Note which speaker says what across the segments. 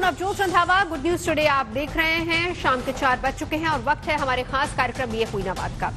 Speaker 1: Navjot Randhawa, good news today आप देख रहे हैं। शाम के 4 बज चुके हैं और वक्त है हमारे खास कार्यक्रम ये हुई ना बात का।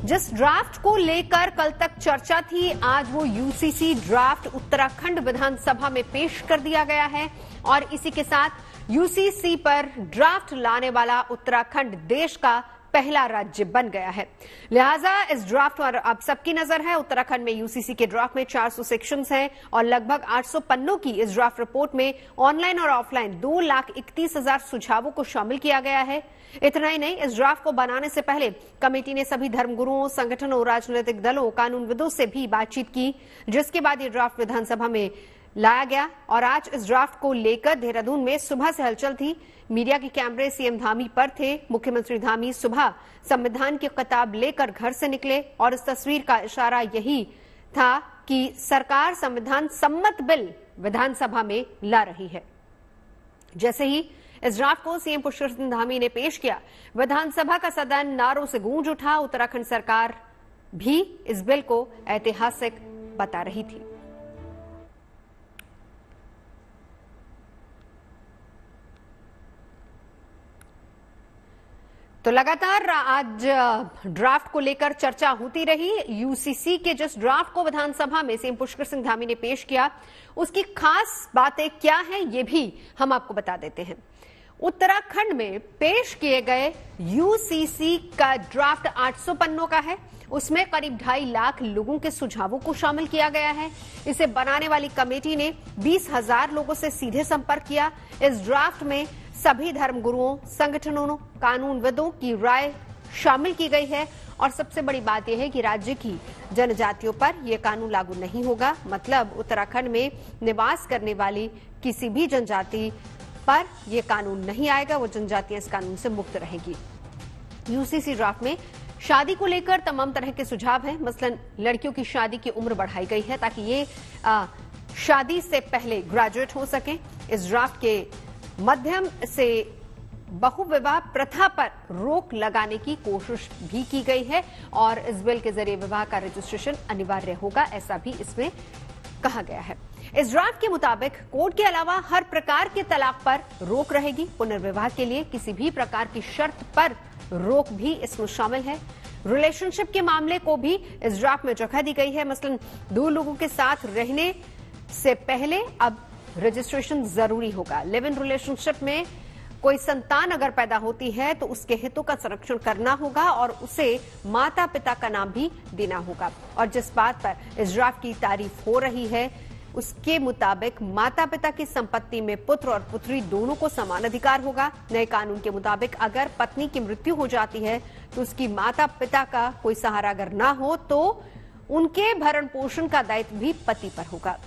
Speaker 1: जिस ड्राफ्ट को लेकर कल तक चर्चा थी, आज वो यूसीसी ड्राफ्ट उत्तराखंड विधानसभा में पेश कर दिया गया है और इसी के साथ यूसीसी पर ड्राफ्ट लाने वाला उत्तराखंड देश का पहला राज्य बन गया है। लिहाजा इस ड्राफ्ट पर अब सबकी नजर है। उत्तराखंड में यूसीसी के ड्राफ्ट में 400 सेक्शंस हैं और लगभग 800 पन्नों की इस ड्राफ्ट रिपोर्ट में ऑनलाइन और ऑफलाइन 2,31,000 सुझावों को शामिल किया गया है। इतना ही नहीं, इस ड्राफ्ट को बनाने से पहले कमेटी ने सभी धर्मगुरुओं, संगठनों, राजनीतिक दलों, कानूनविदों से भी बातचीत की, जिसके बाद ये ड्राफ्ट विधानसभा में लाया गया और आज इस ड्राफ्ट को लेकर देहरादून में सुबह से हलचल थी। मीडिया के कैमरे सीएम धामी पर थे। मुख्यमंत्री धामी सुबह संविधान की किताब लेकर घर से निकले और इस तस्वीर का इशारा यही था कि सरकार संविधान सम्मत बिल विधानसभा में ला रही है। जैसे ही इस ड्राफ्ट को सीएम पुष्कर सिंह धामी ने पेश किया, विधानसभा का सदन नारों से गूंज उठा। उत्तराखंड सरकार भी इस बिल को ऐतिहासिक बता रही थी। तो लगातार आज ड्राफ्ट को लेकर चर्चा होती रही। यूसीसी के जिस ड्राफ्ट को विधानसभा में सीएम पुष्कर सिंह धामी ने पेश किया, उसकी खास बातें क्या हैं ये भी हम आपको बता देते हैं। उत्तराखंड में पेश किए गए यूसीसी का ड्राफ्ट 800 पन्नों का है। उसमें करीब 2.5 लाख लोगों के सुझावों को शामिल किया गया है। इसे बनाने वाली कमेटी ने 20,000 लोगों से सीधे संपर्क किया। इस ड्राफ्ट में सभी धर्मगुरुओं, संगठनों, कानूनविदों की राय शामिल की गई है और सबसे बड़ी बात यह है कि राज्य की जनजातियों पर यह कानून लागू नहीं होगा। मतलब उत्तराखंड में निवास करने वाली किसी भी जनजाति पर यह कानून नहीं आएगा। वो जनजातियां इस कानून से मुक्त रहेगी। यूसीसी ड्राफ्ट में शादी को लेकर तमाम तरह के सुझाव हैं। मसलन लड़कियों की शादी की उम्र बढ़ाई गई है ताकि ये शादी से पहले ग्रेजुएट हो सकें। इस ड्राफ्ट के माध्यम से बहुविवाह प्रथा पर रोक लगाने की कोशिश भी की गई है और इस बिल के जरिए विवाह का रजिस्ट्रेशन अनिवार्य होगा, ऐसा भी इसमें कहा गया है। इस ड्राफ्ट के मुताबिक कोर्ट के अलावा हर प्रकार के तलाक पर रोक रहेगी। पुनर्विवाह के लिए किसी भी प्रकार की शर्त पर रोक भी इसमें शामिल है। रिलेशनशिप के मामले को भी इस ड्राफ्ट में जगह दी गई है। मसलन 2 लोगों के साथ रहने से पहले अब रजिस्ट्रेशन जरूरी होगा। लिव इन रिलेशनशिप में कोई संतान अगर पैदा होती है तो उसके हितों का संरक्षण करना होगा और उसे माता पिता का नाम भी देना होगा। और जिस बात पर इस ड्राफ्ट की तारीफ हो रही है, उसके मुताबिक माता पिता की संपत्ति में पुत्र और पुत्री दोनों को समान अधिकार होगा। नए कानून के मुताबिक अगर पत्नी की मृत्यु हो जाती है तो उसकी माता पिता का कोई सहारा अगर ना हो तो उनके भरण पोषण का दायित्व भी पति पर होगा।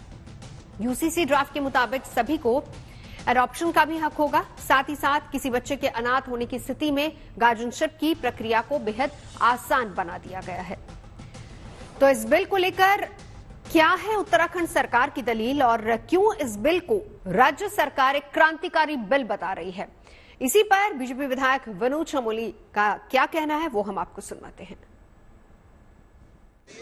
Speaker 1: यूसीसी ड्राफ्ट के मुताबिक सभी को एडॉप्शन का भी हक होगा। साथ ही साथ किसी बच्चे के अनाथ होने की स्थिति में गार्जियनशिप की प्रक्रिया को बेहद आसान बना दिया गया है। तो इस बिल को लेकर क्या है उत्तराखंड सरकार की दलील और क्यों इस बिल को राज्य सरकार एक क्रांतिकारी बिल बता रही है, इसी पर बीजेपी विधायक विनोद चमोली का क्या कहना है वो हम आपको सुनाते हैं।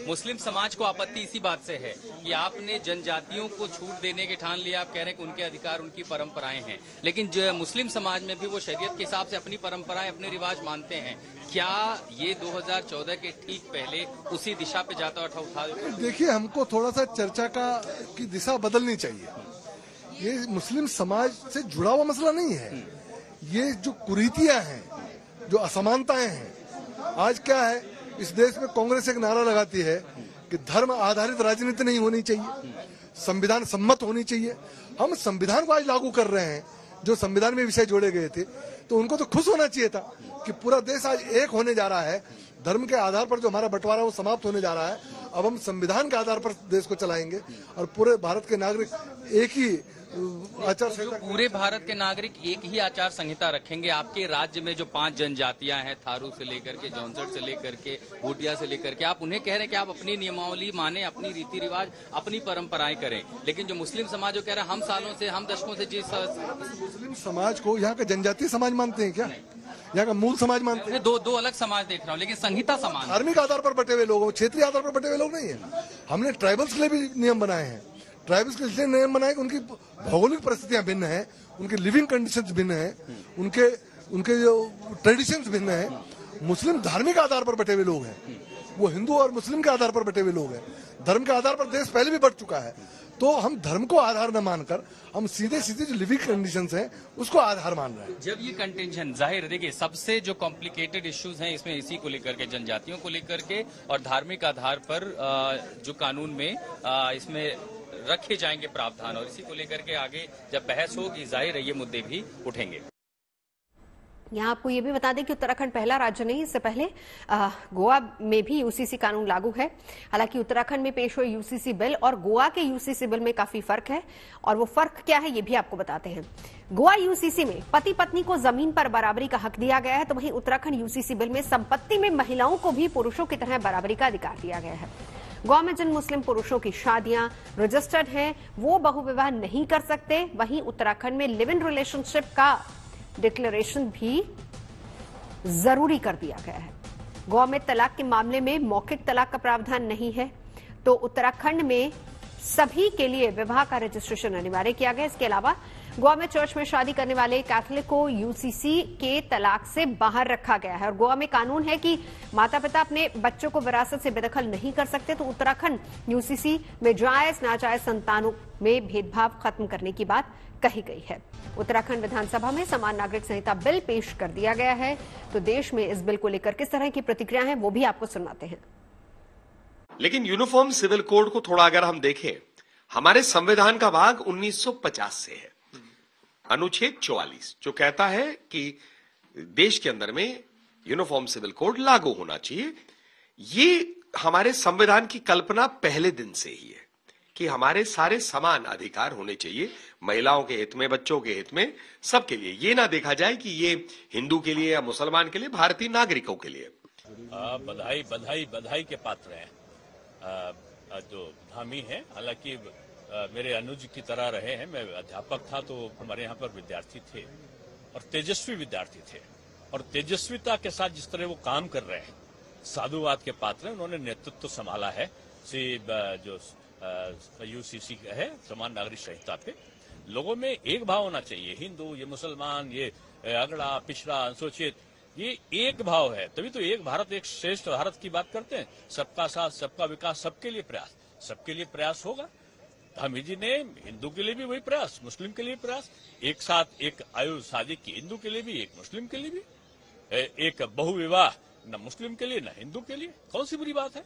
Speaker 2: मुस्लिम समाज को आपत्ति इसी बात से है कि आपने जनजातियों को छूट देने के ठान लिया। आप कह रहे हैं कि उनके अधिकार, उनकी परंपराएं हैं, लेकिन जो मुस्लिम समाज में भी वो शरीयत के हिसाब से अपनी परंपराएं, अपने रिवाज मानते हैं। क्या ये 2014 के ठीक पहले उसी दिशा पे जाता उठा?
Speaker 3: देखिए, हमको थोड़ा सा चर्चा की दिशा बदलनी चाहिए। ये मुस्लिम समाज से जुड़ा हुआ मसला नहीं है। ये जो कुरीतियां हैं, जो असमानताएं हैं, आज क्या है, इस देश में कांग्रेस एक नारा लगाती है कि धर्म आधारित राजनीति नहीं होनी चाहिए, संविधान सम्मत होनी चाहिए। हम संविधान को आज लागू कर रहे हैं। जो संविधान में विषय जोड़े गए थे तो उनको तो खुश होना चाहिए था कि पूरा देश आज एक होने जा रहा है। धर्म के आधार पर जो हमारा बंटवारा वो समाप्त होने जा रहा है। अब हम संविधान के आधार पर देश को चलाएंगे और पूरे भारत के नागरिक एक ही आचार संहिता,
Speaker 2: पूरे भारत के नागरिक एक ही आचार संहिता रखेंगे। आपके राज्य में जो 5 जनजातियां हैं, थारू से लेकर के, जौनसठ से लेकर के, भूटिया से लेकर के, आप उन्हें कह रहे हैं कि आप अपनी नियमावली माने, अपनी रीति रिवाज, अपनी परंपराएं करें। लेकिन जो मुस्लिम समाज जो कह रहा है, हम सालों से, हम दशकों से जिस
Speaker 3: मुस्लिम समाज को यहाँ का जनजातीय समाज मानते हैं क्या? यहाँ का मूल समाज मानते हैं।
Speaker 2: दो अलग समाज देख रहा हूँ, लेकिन संहिता समान।
Speaker 3: धार्मिक आधार पर बटे हुए लोग, क्षेत्रीय आधार पर बटे हुए लोग नहीं है। हमने ट्राइबल्स के लिए भी नियम बनाए हैं। ट्राइब्स के इसलिए नियम बनाए कि उनकी भौगोलिक परिस्थितियां भिन्न है, उनके लिविंग कंडीशंस भिन्न है, उनके जो ट्रेडिशंस भिन्न है। मुस्लिम धार्मिक आधार पर बटे हुए लोग हैं, वो हिंदू और मुस्लिम के आधार पर बटे हुए लोग हैं। धर्म के आधार पर देश पहले भी बढ़ चुका है, तो हम धर्म को आधार न मानकर हम सीधे सीधे जो लिविंग कंडीशंस हैं उसको आधार मान रहे हैं।
Speaker 2: जब ये कंटेंशन जाहिर देखिए, सबसे जो कॉम्प्लिकेटेड इश्यूज हैं इसमें इसी को लेकर के, जनजातियों को लेकर के और धार्मिक आधार पर जो कानून में इसमें रखे जाएंगे प्रावधान, और इसी को लेकर के आगे जब बहस होगी जाहिर है ये मुद्दे भी उठेंगे।
Speaker 1: यहाँ आपको ये भी बता दें कि उत्तराखंड पहला राज्य नहीं, इससे पहले गोवा में भी यूसीसी कानून लागू है। हालांकि उत्तराखंड में पेश हुए यूसीसी बिल और गोवा के यूसीसी बिल में काफी फर्क है, और वो फर्क क्या है ये भी आपको बताते हैं। गोवा यूसीसी में पति पत्नी को जमीन पर बराबरी का हक दिया गया है, तो वहीं उत्तराखंड यूसीसी बिल में संपत्ति में महिलाओं को भी पुरुषों की तरह बराबरी का अधिकार दिया गया है। गोवा में जिन मुस्लिम पुरुषों की शादियां रजिस्टर्ड हैं वो बहुविवाह नहीं कर सकते, वहीं उत्तराखंड में लिव इन रिलेशनशिप का डिक्लेरेशन भी जरूरी कर दिया गया है। गोवा में तलाक के मामले में मौखिक तलाक का प्रावधान नहीं है, तो उत्तराखंड में सभी के लिए विवाह का रजिस्ट्रेशन अनिवार्य किया गया। इसके अलावा गोवा में चर्च में शादी करने वाले कैथोलिक को यूसीसी के तलाक से बाहर रखा गया है, और गोवा में कानून है कि माता पिता अपने बच्चों को विरासत से बेदखल नहीं कर सकते। तो उत्तराखंड यूसीसी में जायज नाजायज संतानों में भेदभाव खत्म करने की बात कही गई है। उत्तराखंड विधानसभा में समान नागरिक संहिता बिल पेश कर दिया गया है, तो देश में इस बिल को लेकर किस तरह की प्रतिक्रिया है वो भी आपको सुनाते हैं।
Speaker 4: लेकिन यूनिफॉर्म सिविल कोड को थोड़ा अगर हम देखें, हमारे संविधान का भाग 1950 से है, अनुच्छेद 44, जो कहता है कि देश के अंदर में यूनिफॉर्म सिविल कोड लागू होना चाहिए। ये हमारे संविधान की कल्पना पहले दिन से ही है कि हमारे सारे समान अधिकार होने चाहिए, महिलाओं के हित में, बच्चों के हित में, सबके लिए। ये ना देखा जाए कि ये हिंदू के लिए या मुसलमान के लिए, भारतीय नागरिकों के लिए।
Speaker 5: बधाई बधाई बधाई के पात्र हैं जो धामी हैं। हालांकि मेरे अनुज की तरह रहे हैं, मैं अध्यापक था तो हमारे यहाँ पर विद्यार्थी थे और तेजस्वी विद्यार्थी थे, और तेजस्विता के साथ जिस तरह वो काम कर रहे हैं, साधुवाद के पात्र हैं। उन्होंने नेतृत्व संभाला है जो यूसीसी है, समान नागरिक संहिता पे। लोगों में एक भाव होना चाहिए, हिंदू, ये मुसलमान, ये अगड़ा पिछड़ा अनुसूचित, ये एक भाव है, तभी तो एक भारत एक श्रेष्ठ भारत की बात करते हैं। सबका साथ, सबका विकास, सबके लिए प्रयास, सबके लिए प्रयास होगा। धामी जी ने हिंदू के लिए भी वही प्रयास, मुस्लिम के लिए प्रयास, एक साथ एक आयु शादी की, हिंदू के लिए भी, एक मुस्लिम के लिए भी, एक बहुविवाह, न मुस्लिम के लिए न हिंदू के लिए। कौन सी बुरी बात है?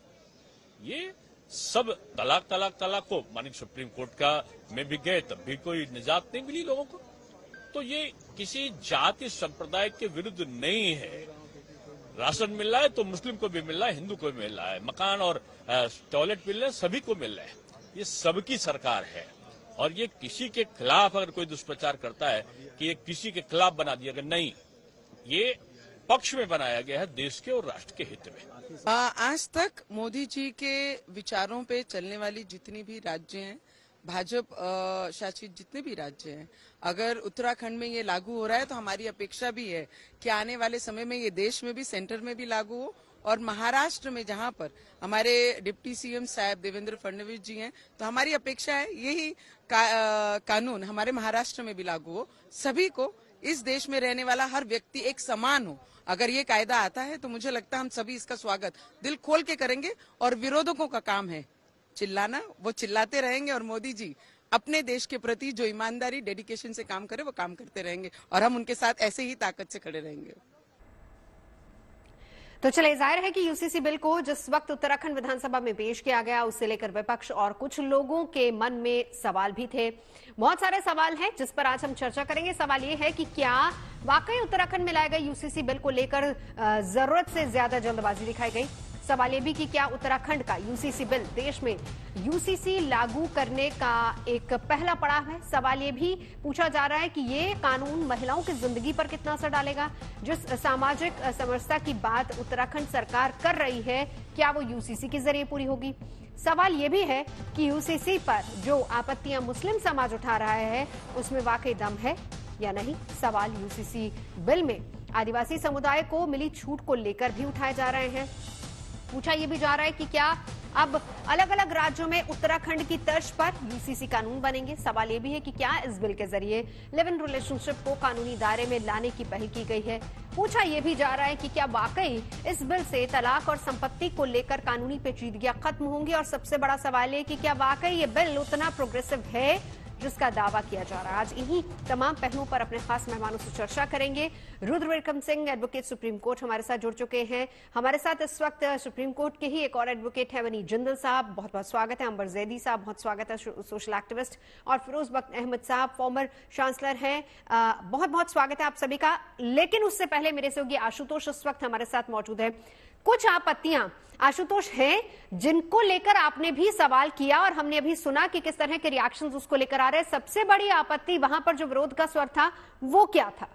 Speaker 5: ये सब तलाक को मानिक सुप्रीम कोर्ट का में भी गए, तब भी कोई निजात नहीं मिली लोगों को। तो ये किसी जाति संप्रदाय के विरुद्ध नहीं है। राशन मिल रहा है तो मुस्लिम को भी मिल रहा है, हिंदू को भी मिल रहा है, मकान और टॉयलेट मिल रहे हैं, सभी को मिल रहा है। ये सबकी सरकार है, और ये किसी के खिलाफ अगर कोई दुष्प्रचार करता है कि ये किसी के खिलाफ बना दिया गया, नहीं, ये पक्ष में बनाया गया है, देश के और राष्ट्र के हित में।
Speaker 6: आज तक मोदी जी के विचारों पे चलने वाली जितनी भी राज्य हैं, भाजपा शासित जितने भी राज्य हैं, अगर उत्तराखंड में ये लागू हो रहा है तो हमारी अपेक्षा भी है कि आने वाले समय में ये देश में भी, सेंटर में भी लागू हो। और महाराष्ट्र में जहां पर हमारे डिप्टी सीएम साहब देवेंद्र फडणवीस जी हैं, तो हमारी अपेक्षा है यही कानून हमारे महाराष्ट्र में भी लागू हो। सभी को, इस देश में रहने वाला हर व्यक्ति एक समान हो। अगर ये कायदा आता है तो मुझे लगता है हम सभी इसका स्वागत दिल खोल के करेंगे, और विरोधकों का काम है चिल्लाना, वो चिल्लाते रहेंगे, और मोदी जी अपने देश के प्रति जो ईमानदारी, डेडिकेशन से काम करे वो काम करते रहेंगे, और हम उनके साथ ऐसे ही ताकत से खड़े रहेंगे।
Speaker 1: तो चले, जाहिर है कि यूसीसी बिल को जिस वक्त उत्तराखंड विधानसभा में पेश किया गया, उससे लेकर विपक्ष और कुछ लोगों के मन में सवाल भी थे। बहुत सारे सवाल हैं जिस पर आज हम चर्चा करेंगे। सवाल ये है कि क्या वाकई उत्तराखंड में लाए गए यूसीसी बिल को लेकर जरूरत से ज्यादा जल्दबाजी दिखाई गई। सवाल ये भी कि क्या उत्तराखंड का यूसीसी बिल देश में यूसीसी लागू करने का एक पहला पड़ाव है। सवाल ये भी पूछा जा रहा है कि ये कानून महिलाओं की जिंदगी पर कितना असर डालेगा। जिस सामाजिक समरसता की बात उत्तराखंड सरकार कर रही है, क्या वो यूसीसी के जरिए पूरी होगी। सवाल ये भी है कि यूसीसी पर जो आपत्तियां मुस्लिम समाज उठा रहा है उसमें वाकई दम है या नहीं। सवाल यूसीसी बिल में आदिवासी समुदाय को मिली छूट को लेकर भी उठाए जा रहे हैं। पूछा यह भी जा रहा है कि क्या अब अलग अलग राज्यों में उत्तराखंड की तर्ज पर यूसीसी कानून बनेंगे। सवाल यह भी है कि क्या इस बिल के जरिए लिव इन रिलेशनशिप को कानूनी दायरे में लाने की पहल की गई है। पूछा यह भी जा रहा है कि क्या वाकई इस बिल से तलाक और संपत्ति को लेकर कानूनी पेचीदगियां खत्म होंगी, और सबसे बड़ा सवाल है कि क्या वाकई ये बिल उतना प्रोग्रेसिव है जिसका दावा किया जा रहा है। आज इन्हीं तमाम पहलुओं पर अपने खास मेहमानों से चर्चा करेंगे। Rudra Vikram Singh, advocate supreme court, हमारे साथ जुड़ चुके हैं। हमारे साथ इस वक्त सुप्रीम कोर्ट के ही एक और एडवोकेट है वनी जिंदल साहब, बहुत बहुत स्वागत है। अंबर जैदी साहब, बहुत स्वागत है, सोशल एक्टिविस्ट। और फिरोज बख्त अहमद साहब, फॉर्मर चांसलर हैं, बहुत बहुत स्वागत है आप सभी का। लेकिन उससे पहले मेरे सहयोगी आशुतोष इस वक्त हमारे साथ मौजूद है। कुछ आपत्तियां आशुतोष हैं जिनको लेकर आपने भी सवाल किया और हमने अभी सुना कि किस तरह के रिएक्शंस उसको लेकर आ रहे हैं। सबसे बड़ी आपत्ति वहां पर जो विरोध का स्वर था वो क्या था?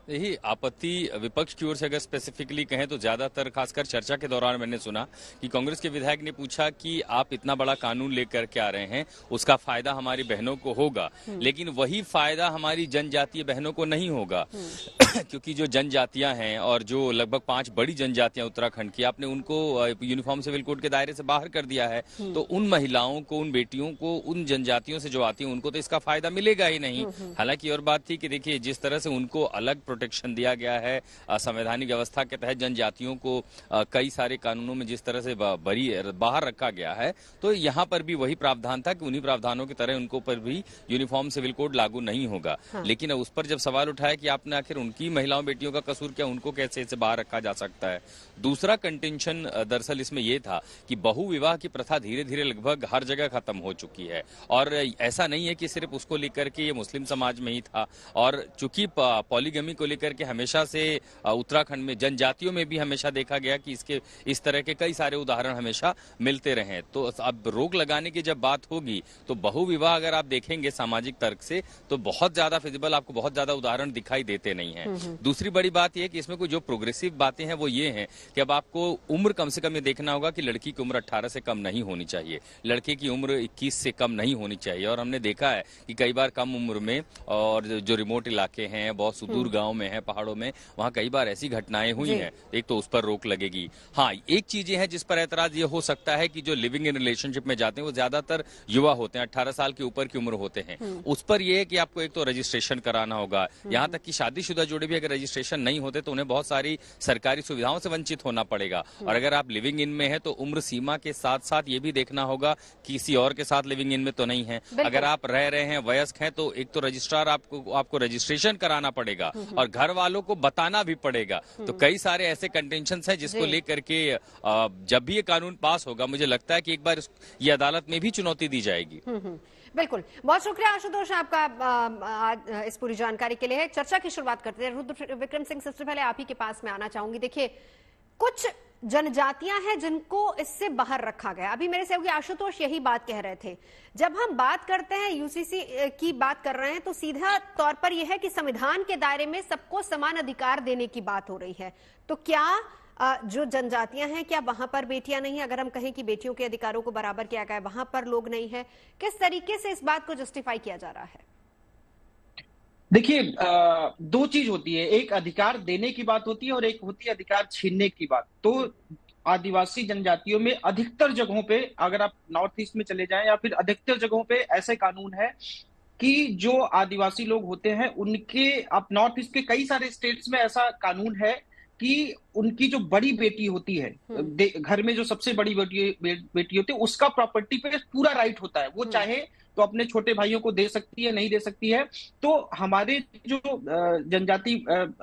Speaker 2: यही आपत्ति विपक्ष की ओर से अगर स्पेसिफिकली कहें तो ज्यादातर खासकर चर्चा के दौरान मैंने सुना कि कांग्रेस के विधायक ने पूछा कि आप इतना बड़ा कानून लेकर के आ रहे हैं, उसका फायदा हमारी बहनों को होगा, लेकिन वही फायदा हमारी जनजातीय बहनों को नहीं होगा क्योंकि जो जनजातियां हैं और जो लगभग 5 बड़ी जनजातियां उत्तराखंड की, आपने उनको यूनिफॉर्म सिविल कोड के दायरे से बाहर कर दिया है। तो उन महिलाओं को, उन बेटियों को, उन जनजातियों से जो आती हैं उनको तो इसका फायदा मिलेगा ही नहीं। हालांकि और बात थी कि देखिए जिस तरह से उनको अलग प्रोटेक्शन दिया गया है संवैधानिक व्यवस्था के तहत, जनजातियों को कई सारे कानूनों में जिस तरह से बाहर रखा गया है, तो यहाँ पर भी वही प्रावधान था कि उन्हीं प्रावधानों की तरह उनको पर भी यूनिफॉर्म सिविल कोड लागू नहीं होगा। लेकिन उस पर जब सवाल उठाया कि आपने आखिर उनकी महिलाओं बेटियों का कसूर क्या, उनको कैसे इसे बाहर रखा जा सकता है। दूसरा कंटेंशन दरअसल इसमें यह था कि बहु विवाह की प्रथा धीरे धीरे लगभग हर जगह खत्म हो चुकी है, और ऐसा नहीं है कि सिर्फ उसको लेकर के ये मुस्लिम समाज में ही था। और चूंकि पॉलीगमी को लेकर के हमेशा से उत्तराखंड में जनजातियों में भी हमेशा देखा गया कि इसके इस तरह के कई सारे उदाहरण हमेशा मिलते रहे। तो अब रोक लगाने की जब बात होगी तो बहु विवाह अगर आप देखेंगे सामाजिक तर्क से तो बहुत ज्यादा फिजिबल, आपको बहुत ज्यादा उदाहरण दिखाई देते नहीं है। दूसरी बड़ी बात यह कि इसमें कोई जो प्रोग्रेसिव बातें हैं वो ये हैं कि अब आपको उम्र कम से कम ये देखना होगा कि लड़की की उम्र 18 से कम नहीं होनी चाहिए, लड़के की उम्र 21 से कम नहीं होनी चाहिए। और हमने देखा है कि कई बार कम उम्र में, और जो रिमोट इलाके हैं, बहुत सुदूर गांव में है, पहाड़ों में, वहां कई बार ऐसी घटनाएं हुई हैं। एक तो उस पर रोक लगेगी। हाँ, एक चीज है जिस पर ऐतराज ये हो सकता है कि जो लिविंग इन रिलेशनशिप में जाते हैं वो ज्यादातर युवा होते हैं, 18 साल के ऊपर की उम्र होते हैं। उस पर यह है कि आपको एक तो रजिस्ट्रेशन कराना होगा, यहाँ तक कि शादीशुदा जोड़े भी अगर रजिस्ट्रेशन नहीं होते तो उन्हें बहुत सारी सरकारी सुविधाओं से वंचित होना पड़ेगा। और अगर आप लिविंग इन में है तो उम्र सीमा के साथ साथ ये भी देखना होगा कि किसी और के साथ लिविंग इन में तो नहीं है। अगर आप रह रहे हैं, वयस्क हैं, तो एक तो रजिस्ट्रार आपको रजिस्ट्रेशन कराना पड़ेगा और घर वालों को बताना भी पड़ेगा। तो कई सारे ऐसे कंटेंशंस हैं जिसको लेकर के जब भी ये कानून पास होगा, मुझे लगता है कि एक बार ये अदालत में भी चुनौती दी जाएगी।
Speaker 1: बिल्कुल, बहुत शुक्रिया आशुतोष आपका इस पूरी जानकारी के लिए। चर्चा की शुरुआत करते हैं। रुद्र विक्रम सिंह, सबसे पहले आप ही के पास में आना चाहूंगी। देखिए, कुछ जनजातियां हैं जिनको इससे बाहर रखा गया। अभी मेरे सहयोगी आशुतोष यही बात कह रहे थे। जब हम बात करते हैं यूसीसी की बात कर रहे हैं तो सीधा तौर पर यह है कि संविधान के दायरे में सबको समान अधिकार देने की बात हो रही है। तो क्या जो जनजातियां हैं, क्या वहां पर बेटियां नहीं है? अगर हम कहें कि बेटियों के अधिकारों को बराबर किया गया है, वहां पर लोग नहीं है, किस तरीके से इस बात को जस्टिफाई किया जा रहा है?
Speaker 7: देखिए, 2 चीज होती है, एक अधिकार देने की बात होती है और एक होती है अधिकार छीनने की बात। तो आदिवासी जनजातियों में अधिकतर जगहों पे, अगर आप नॉर्थ ईस्ट में चले जाएं या फिर अधिकतर जगहों पे ऐसे कानून है कि जो आदिवासी लोग होते हैं उनके, आप नॉर्थ ईस्ट के कई सारे स्टेट्स में ऐसा कानून है कि उनकी जो बड़ी बेटी होती है, घर में जो सबसे बड़ी बेटी होती है, उसका प्रॉपर्टी पे पूरा राइट होता है। वो चाहे तो अपने छोटे भाइयों को दे सकती है, नहीं दे सकती है। तो हमारे जो जनजाति,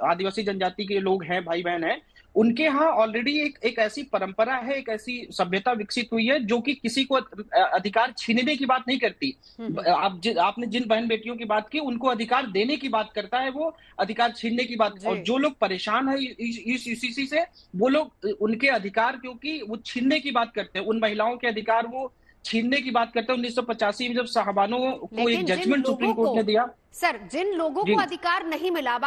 Speaker 7: आदिवासी जनजाति के लोग हैं, भाई बहन हैं, उनके यहाँ ऑलरेडी एक ऐसी परंपरा है, एक ऐसी सभ्यता विकसित हुई है जो कि किसी को अधिकार छीनने की बात नहीं करती। आपने जिन बहन बेटियों की बात की, उनको अधिकार देने की बात करता है, वो अधिकार छीनने की बात। और जो लोग परेशान है इस यूसीसी से, वो लोग उनके अधिकार, क्योंकि वो छीनने की बात करते हैं, उन महिलाओं के अधिकार वो छीनने की बात करते हैं। 1985 में जब साहबानों को एक जजमेंट सुप्रीम कोर्ट ने दिया।
Speaker 1: सर, जिन लोगों को अधिकार नहीं मिला, अब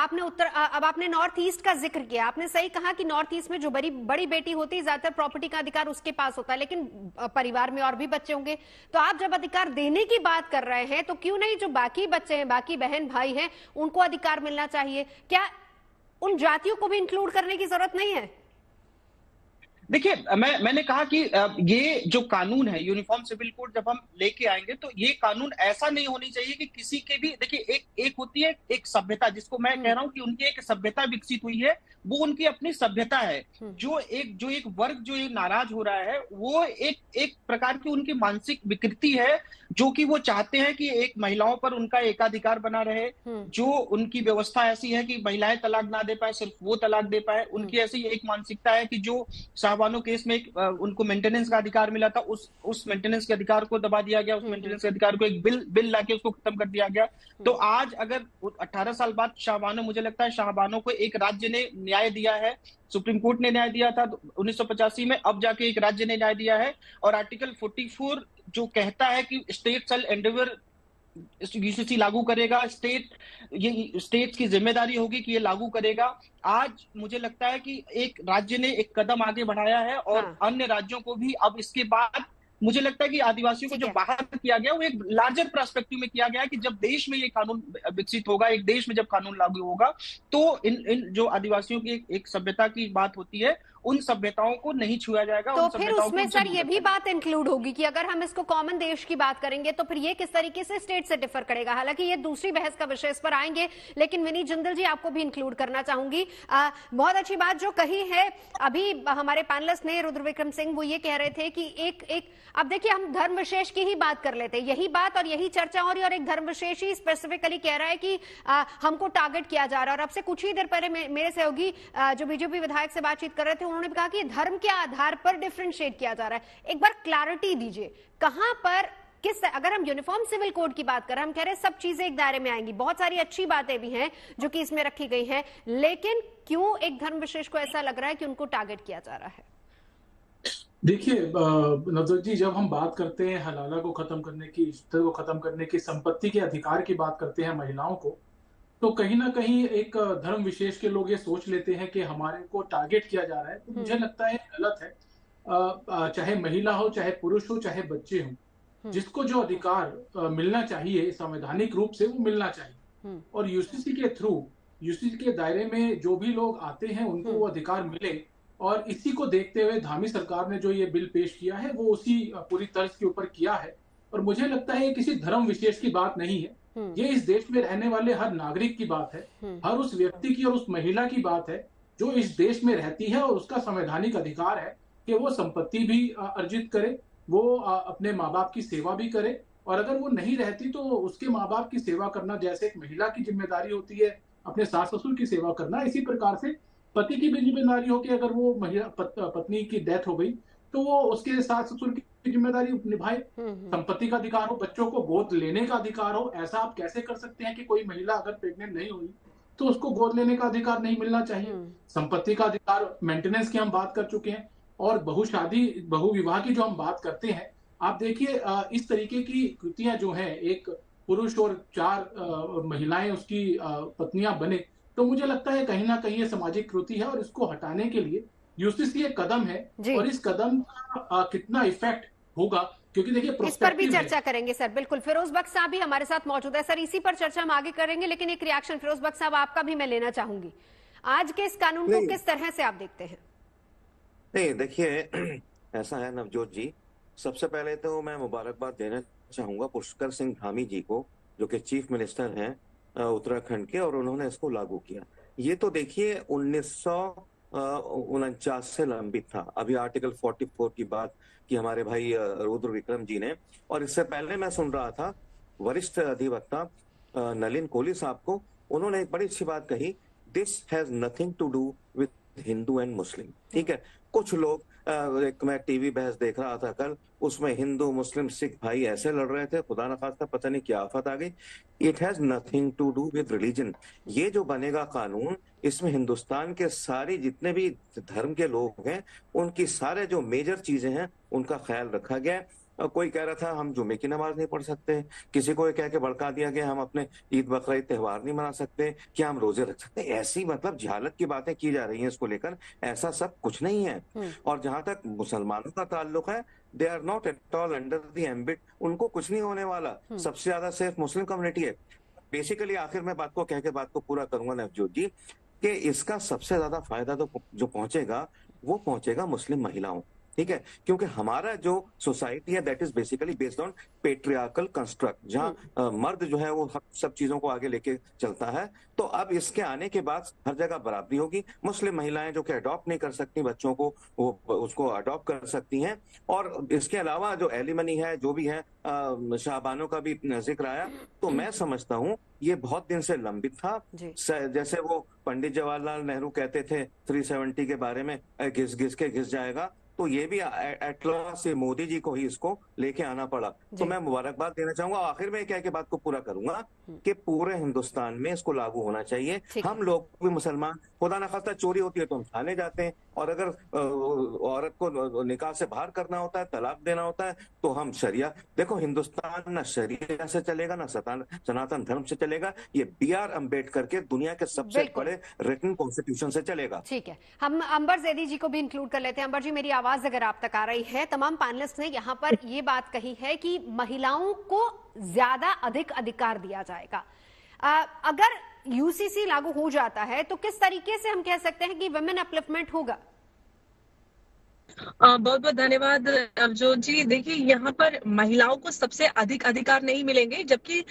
Speaker 1: आपने नॉर्थ ईस्ट का जिक्र किया, आपने सही कहा कि नॉर्थ ईस्ट में जो बड़ी बेटी होती है, ज्यादातर प्रॉपर्टी का अधिकार उसके पास होता है, लेकिन परिवार में और भी बच्चे होंगे। तो आप जब अधिकार देने की बात कर रहे हैं तो क्यों नहीं जो बाकी बच्चे हैं, बाकी बहन भाई हैं, उनको अधिकार मिलना चाहिए? क्या उन जातियों को भी इंक्लूड करने की जरूरत नहीं है?
Speaker 7: देखिए, मैंने कहा कि ये जो कानून है, यूनिफॉर्म सिविल कोड जब हम लेके आएंगे तो ये कानून ऐसा नहीं होनी चाहिए कि किसी के भी, देखिए एक होती है एक सभ्यता, जिसको मैं कह रहा हूं कि उनकी एक सभ्यता विकसित हुई है, वो उनकी अपनी सभ्यता है। जो एक वर्ग जो ये नाराज हो रहा है, वो एक प्रकार की उनकी मानसिक विकृति है, जो कि वो चाहते हैं कि एक महिलाओं पर उनका एकाधिकार बना रहे, जो उनकी व्यवस्था ऐसी है कि महिलाएं तलाक ना दे पाए, सिर्फ वो तलाक दे पाए। उनकी ऐसी एक मानसिकता है कि जो शाहबानो केस में उनको मेंटेनेंस का अधिकार मिला था, उस मेंटेनेंस के अधिकार को दबा दिया गया, उस मेंटेनेंस के अधिकार को एक बिल लाके उसको खत्म कर दिया गया। तो आज अगर 18 साल बाद शाहबानो, मुझे लगता है शाहबानो को एक राज्य ने न्याय दिया है, सुप्रीम कोर्ट ने न्याय दिया था 1985 में, अब जाके एक राज्य ने न्याय दिया है। और आर्टिकल 44 जो कहता है कि स्टेट शैल एंडेवर यूसीसी लागू करेगा, ये स्टेट की जिम्मेदारी होगी कि ये लागू करेगा। आज मुझे लगता है कि एक राज्य ने एक कदम आगे बढ़ाया है और अन्य राज्यों को भी अब इसके बाद मुझे लगता है कि आदिवासियों को जो बाहर किया गया वो एक लार्जर पर्सपेक्टिव में किया गया कि जब देश में ये कानून विकसित होगा, एक देश में जब कानून लागू होगा, तो इन जो आदिवासियों की एक सभ्यता की बात होती है, उन सभ्यताओं को नहीं छुआ जाएगा।
Speaker 1: तो फिर उसमें सर ये भी बात इंक्लूड होगी कि अगर हम इसको कॉमन देश की बात करेंगे तो फिर ये किस तरीके से स्टेट से डिफर करेगा। हालांकि ये दूसरी बहस का विषय, इस पर आएंगे, लेकिन विनीत जिंदल जी आपको भी इंक्लूड करना चाहूंगी। बहुत अच्छी बात जो कही है अभी हमारे पैनलिस्ट ने, रुद्र विक्रम सिंह, वो ये कह रहे थे कि एक अब देखिए हम धर्म विशेष की ही बात कर लेते हैं, यही बात और यही चर्चा हो रही है, और एक धर्म विशेष ही स्पेसिफिकली कह रहा है कि हमको टारगेट किया जा रहा है। और अब से कुछ ही देर पहले मेरे सहयोगी जो बीजेपी विधायक से बातचीत कर रहे थे, उन्होंने कहा कि धर्म के आधार पर डिफरेंशिएट किया जा रहा है। एक बार क्लैरिटी दीजिए, कहां पर किस, अगर हम यूनिफॉर्म सिविल कोड की बात करें, हम कह रहे हैं सब चीजें एक दायरे में आएंगी, बहुत सारी अच्छी बातें भी हैं जो कि इसमें रखी गई हैं, लेकिन क्यों एक धर्म विशेष को ऐसा लग रहा है कि उनको टारगेट किया जा रहा है?
Speaker 8: देखिए नवजोत जी, जब हम बात करते हैं हलाला को खत्म करने की, इज्जत को खत्म करने की, संपत्ति के अधिकार की बात करते हैं महिलाओं को, तो कहीं ना कहीं एक धर्म विशेष के लोग ये सोच लेते हैं कि हमारे को टारगेट किया जा रहा है। तो मुझे लगता है गलत है। चाहे महिला हो, चाहे पुरुष हो, चाहे बच्चे हो, जिसको जो अधिकार मिलना चाहिए संवैधानिक रूप से, वो मिलना चाहिए। और यूसीसी के थ्रू, यूसीसी के दायरे में जो भी लोग आते हैं उनको वो अधिकार मिले। और इसी को देखते हुए धामी सरकार ने जो ये बिल पेश किया है वो उसी पूरी तर्ज के ऊपर किया है। और मुझे लगता है किसी धर्म विशेष की बात नहीं है, ये इस देश में रहने वाले हर नागरिक की बात है, हर उस व्यक्ति की और उस महिला की बात है जो इस देश में रहती है, और उसका संवैधानिक अधिकार है कि वो संपत्ति भी अर्जित करे, वो अपने माँ बाप की सेवा भी करे। और अगर वो नहीं रहती तो उसके माँ बाप की सेवा करना जैसे एक महिला की जिम्मेदारी होती है अपने सास ससुर की सेवा करना, इसी प्रकार से पति की भी जिम्मेदारी हो कि अगर वो महिला पत्नी की डेथ हो गई तो वो उसके सास ससुर की जिम्मेदारी निभाए। संपत्ति का अधिकार हो, बच्चों को गोद लेने का अधिकार हो। ऐसा आप कैसे कर सकते हैं कि कोई महिला अगर प्रेग्नेंट नहीं हुई तो उसको गोद लेने का अधिकार नहीं मिलना चाहिए। संपत्ति का अधिकार, मेंटेनेंस की हम बात कर चुके हैं, और बहुविवाह की जो हम बात करते हैं, आप देखिए इस तरीके की कृतियां जो है, एक पुरुष और 4 महिलाएं उसकी पत्नियां बने, तो मुझे लगता है कहीं ना कहीं ये सामाजिक कृति है और इसको हटाने के लिए यूसीसी एक कदम है। और इस कदम का कितना इफेक्ट होगा, क्योंकि देखिए
Speaker 1: इस पर भी चर्चा करेंगे सर। बिल्कुल, फिरोज बख्श साहब भी हमारे साथ मौजूद है। सर इसी पर चर्चा हम आगे करेंगे, लेकिन एक रिएक्शन फिरोज बख्श साहब आपका भी मैं लेना चाहूंगी। आज के इस कानून को किस तरह से आप देखते हैं?
Speaker 9: नहीं देखिए, ऐसा है नवजोत जी, सबसे पहले तो मैं मुबारकबाद देना चाहूंगा पुष्कर सिंह धामी जी को, जो कि चीफ मिनिस्टर हैं उत्तराखंड के, और उन्होंने इसको लागू किया। ये तो देखिए 1949 से लंबित था। अभी आर्टिकल 44 की बात की हमारे भाई रुद्र विक्रम जी ने, और इससे पहले मैं सुन रहा था वरिष्ठ अधिवक्ता नलिन कोहली साहब को, उन्होंने एक बड़ी अच्छी बात कही, this has nothing to do with Hindu and Muslim. ठीक है, कुछ लोग एक मैं टीवी बहस देख रहा था कल, उसमें हिंदू मुस्लिम सिख भाई ऐसे लड़ रहे थे, खुदा न खास्ता पता नहीं क्या आफत आ गई। It has nothing to do with religion. ये जो बनेगा कानून, इसमें हिंदुस्तान के सारी जितने भी धर्म के लोग हैं, उनकी सारे जो मेजर चीजें हैं उनका ख्याल रखा गया है। कोई कह रहा था हम जुमे की नमाज नहीं पढ़ सकते, किसी को ये कह के भड़का दिया गया हम अपने ईद बकरीद त्योहार नहीं मना सकते, क्या हम रोजे रख सकते। ऐसी मतलब जहालत की बातें की जा रही हैं इसको लेकर, ऐसा सब कुछ नहीं है। और जहां तक मुसलमानों का ताल्लुक है, they are not at all under the ambit, उनको कुछ नहीं होने वाला। सबसे ज्यादा सिर्फ मुस्लिम कम्युनिटी है। बेसिकली आखिर में बात को कह के बात को पूरा करूंगा नवजोत जी, कि इसका सबसे ज्यादा फायदा तो जो पहुंचेगा वो पहुंचेगा मुस्लिम महिलाओं, ठीक है, क्योंकि हमारा जो सोसाइटी है that is basically based on patriarchal construct, जहां मर्द जो है वो सब चीजों को आगे लेके चलता है। तो अब इसके आने के बाद हर जगह बराबरी होगी। मुस्लिम महिलाएं जो कि अडॉप्ट नहीं कर सकती बच्चों को, वो उसको अडॉप्ट कर सकती हैं। और इसके अलावा जो एलिमनी है, जो भी है, शाहबानों का भी जिक्र आया, तो मैं समझता हूं ये बहुत दिन से लंबित था। जैसे वो पंडित जवाहरलाल नेहरू कहते थे 370 के बारे में, घिस घिस के घिस जाएगा, तो ये भी एट लास्ट से मोदी जी को ही इसको लेके आना पड़ा। तो मैं मुबारकबाद देना चाहूंगा। आखिर में कह के बात को पूरा करूंगा कि पूरे हिंदुस्तान में इसको लागू होना चाहिए। हम लोग भी मुसलमान, खुदा न खास्ता चोरी होती है तो हम थाने जाते हैं, और अगर औरत को निकाह से बाहर करना होता है, तलाक देना होता है, तो हम शरिया, देखो हिंदुस्तान ना शरिया से चलेगा ना सनातन धर्म से चलेगा, ये BR अम्बेडकर के दुनिया के सबसे बड़े रिटन कॉन्स्टिट्यूशन से चलेगा।
Speaker 1: ठीक है, हम अंबर जैदी जी को भी इंक्लूड कर लेते हैं। अंबर जी, मेरी आवाज अगर आप तक आ रही है, तमाम पैनलिस्ट ने यहाँ पर ये बात कही है कि महिलाओं को ज्यादा अधिक अधिकार दिया जाएगा। अगर UCC लागू हो जाता है तो किस तरीके से हम कह सकते हैं कि वुमेन अपलिफ्टमेंट होगा?
Speaker 10: बहुत बहुत धन्यवाद अवजोत जी। देखिए, यहाँ पर महिलाओं को सबसे अधिक अधिकार नहीं मिलेंगे, जबकि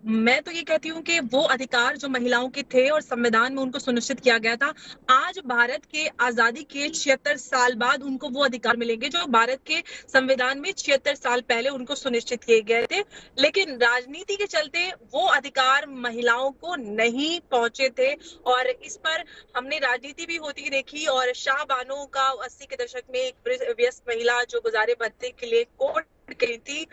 Speaker 10: मैं तो ये कहती हूँ कि वो अधिकार जो महिलाओं के थे और संविधान में उनको सुनिश्चित किया गया था, आज भारत के आजादी के 76 साल बाद उनको वो अधिकार मिलेंगे जो भारत के संविधान में 76 साल पहले उनको सुनिश्चित किए गए थे। लेकिन राजनीति के चलते वो अधिकार महिलाओं को नहीं पहुंचे थे, और इस पर हमने राजनीति भी होती देखी। और शाहबानो का 80 के दशक में एक व्यस्त महिला जो गुजारे भत्ते के लिए कोर्ट गई थी,